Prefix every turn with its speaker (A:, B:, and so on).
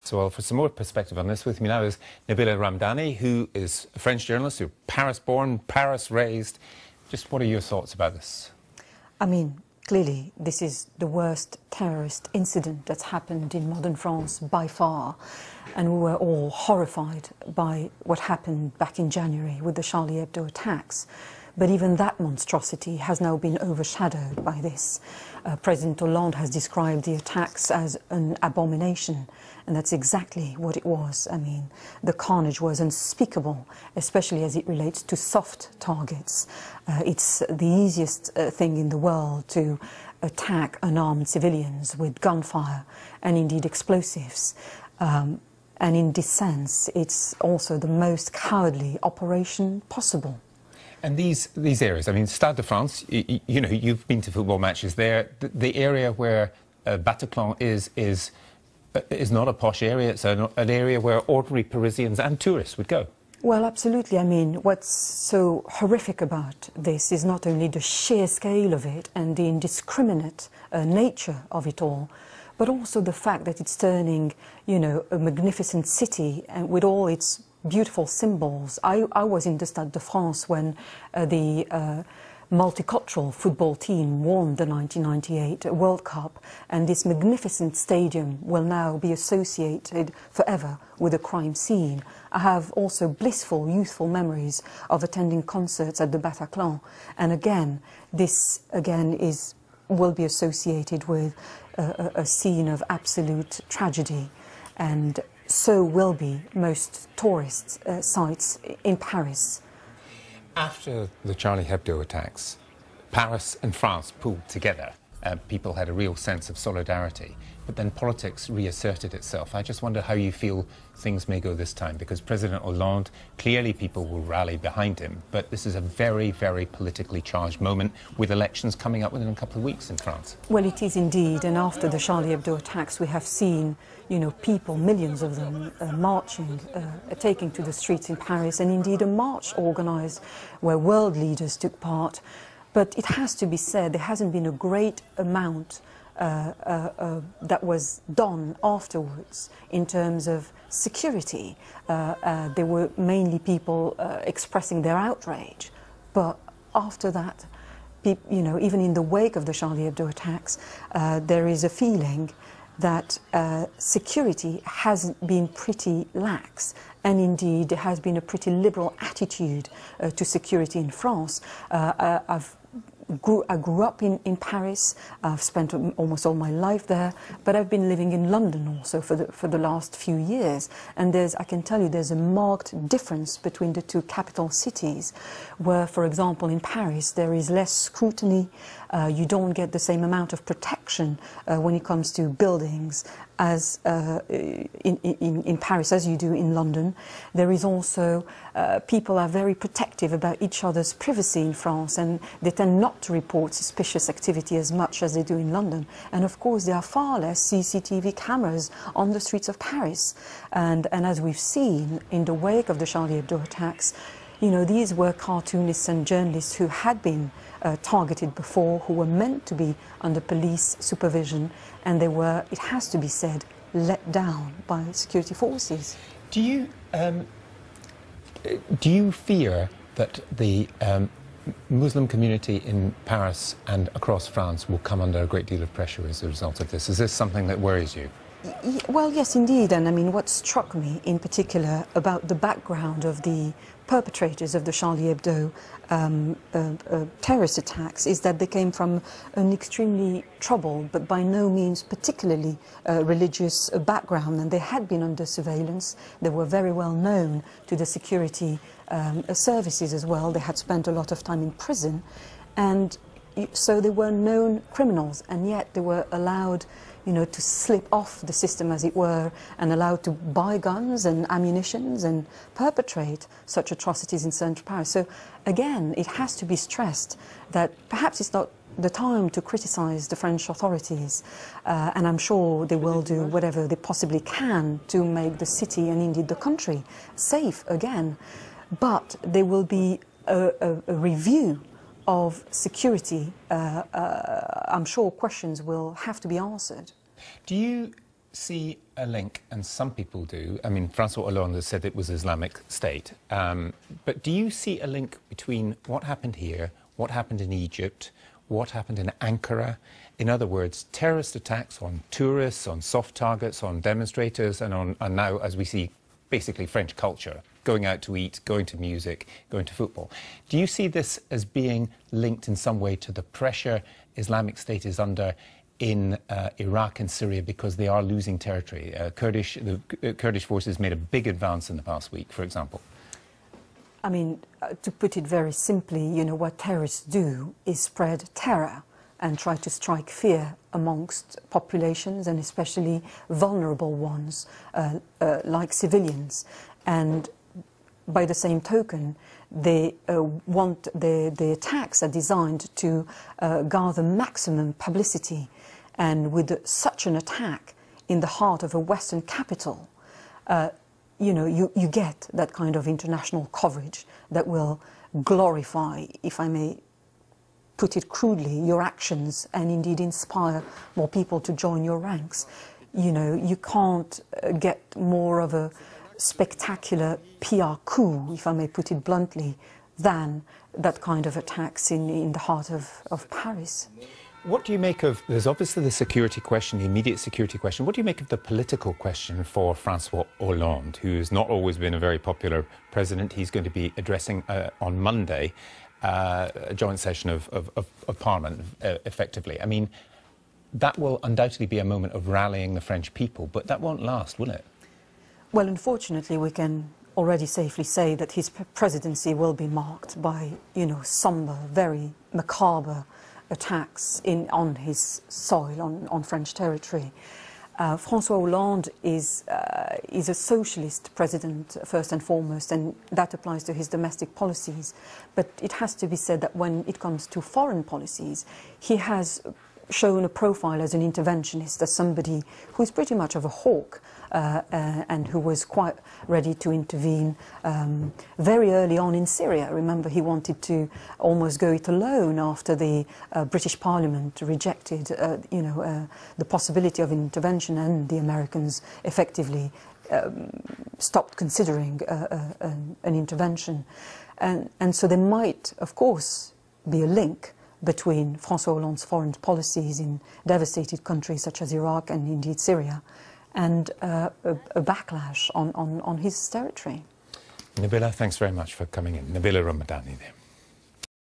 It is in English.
A: So, well, for some more perspective on this, with me now is Nabila Ramdani, who is a French journalist, who Paris-born, Paris-raised. Just what are your thoughts about this?
B: I mean, clearly, this is the worst terrorist incident that's happened in modern France by far. And we were all horrified by what happened back in January with the Charlie Hebdo attacks. But even that monstrosity has now been overshadowed by this. President Hollande has described the attacks as an abomination, and that's exactly what it was. I mean, the carnage was unspeakable, especially as it relates to soft targets. It's the easiest thing in the world to attack unarmed civilians with gunfire and indeed explosives. And in this sense, it's also the most cowardly operation possible.
A: And these areas, I mean, Stade de France, you know, you've been to football matches there. The area where Bataclan is not a posh area. It's an area where ordinary Parisians and tourists would go.
B: Well, absolutely. I mean, what's so horrific about this is not only the sheer scale of it and the indiscriminate nature of it all, but also the fact that it's turning, you know, a magnificent city and with all its beautiful symbols. I was in the Stade de France when the multicultural football team won the 1998 World Cup, and this magnificent stadium will now be associated forever with a crime scene. I have also blissful, youthful memories of attending concerts at the Bataclan, and again, this will be associated with a scene of absolute tragedy, and so will be most tourist sites in Paris.
A: After the Charlie Hebdo attacks, Paris and France pulled together. People had a real sense of solidarity. But then politics reasserted itself. I just wonder how you feel things may go this time, because President Hollande, clearly people will rally behind him. But this is a very, very politically charged moment with elections coming up within a couple of weeks in France.
B: Well, it is indeed. And after the Charlie Hebdo attacks, we have seen, you know, people, millions of them, marching, taking to the streets in Paris, and indeed a march organised where world leaders took part. But it has to be said, there hasn't been a great amount that was done afterwards in terms of security. There were mainly people expressing their outrage. But after that, you know, even in the wake of the Charlie Hebdo attacks, there is a feeling that security has been pretty lax, and indeed there has been a pretty liberal attitude to security in France. I grew up in Paris. I've spent almost all my life there, but I've been living in London also for the last few years. And I can tell you, there's a marked difference between the two capital cities, where, for example, in Paris there is less scrutiny. You don't get the same amount of protection when it comes to buildings as in Paris as you do in London. There is also, people are very protective about each other's privacy in France, and they tend not to report suspicious activity as much as they do in London. And of course there are far less CCTV cameras on the streets of Paris. And as we've seen in the wake of the Charlie Hebdo attacks, you know, these were cartoonists and journalists who had been targeted before, who were meant to be under police supervision, and they were, it has to be said, let down by security forces.
A: Do you fear that the Muslim community in Paris and across France will come under a great deal of pressure as a result of this? Is this something that worries you?
B: Well, yes, indeed. And I mean, what struck me in particular about the background of the perpetrators of the Charlie Hebdo terrorist attacks is that they came from an extremely troubled, but by no means particularly religious background, and they had been under surveillance. They were very well known to the security services as well. They had spent a lot of time in prison, and so they were known criminals, and yet they were allowed, you know, to slip off the system, as it were, and allowed to buy guns and ammunitions and perpetrate such atrocities in central Paris. So again, it has to be stressed that perhaps it's not the time to criticize the French authorities, and I'm sure they will do whatever they possibly can to make the city and indeed the country safe again. But there will be a review of security. I'm sure questions will have to be answered.
A: Do you see a link, and some people do? I mean, François Hollande has said it was Islamic State. But do you see a link between what happened here, what happened in Egypt, what happened in Ankara? In other words, terrorist attacks on tourists, on soft targets, on demonstrators, and now, as we see, basically French culture, going out to eat, going to music, going to football. Do you see this as being linked in some way to the pressure Islamic State is under in Iraq and Syria because they are losing territory? The Kurdish forces made a big advance in the past week, for example.
B: I mean, to put it very simply, you know, what terrorists do is spread terror and try to strike fear amongst populations, and especially vulnerable ones, like civilians. And by the same token, the attacks are designed to garner maximum publicity. And with such an attack in the heart of a Western capital, you know, you get that kind of international coverage that will glorify, if I may put it crudely, your actions, and indeed inspire more people to join your ranks. You know, you can't get more of a spectacular PR coup, if I may put it bluntly, than that kind of attacks in the heart of Paris.
A: What do you make of, there's obviously the security question, the immediate security question. What do you make of the political question for François Hollande, who's not always been a very popular president? He's going to be addressing on Monday a joint session of Parliament, effectively. I mean, that will undoubtedly be a moment of rallying the French people, but that won't last, will it?
B: Well, unfortunately, we can already safely say that his presidency will be marked by, you know, somber, very macabre attacks on his soil, on French territory. François Hollande is a socialist president, first and foremost, and that applies to his domestic policies. But it has to be said that when it comes to foreign policies, he has shown a profile as an interventionist, as somebody who is pretty much of a hawk, and who was quite ready to intervene very early on in Syria. Remember, he wanted to almost go it alone after the British Parliament rejected, you know, the possibility of intervention, and the Americans effectively stopped considering an intervention. And so there might, of course, be a link between François Hollande's foreign policies in devastated countries such as Iraq and indeed Syria, and a backlash on his territory.
A: Nabila, thanks very much for coming in. Nabila Ramdani there.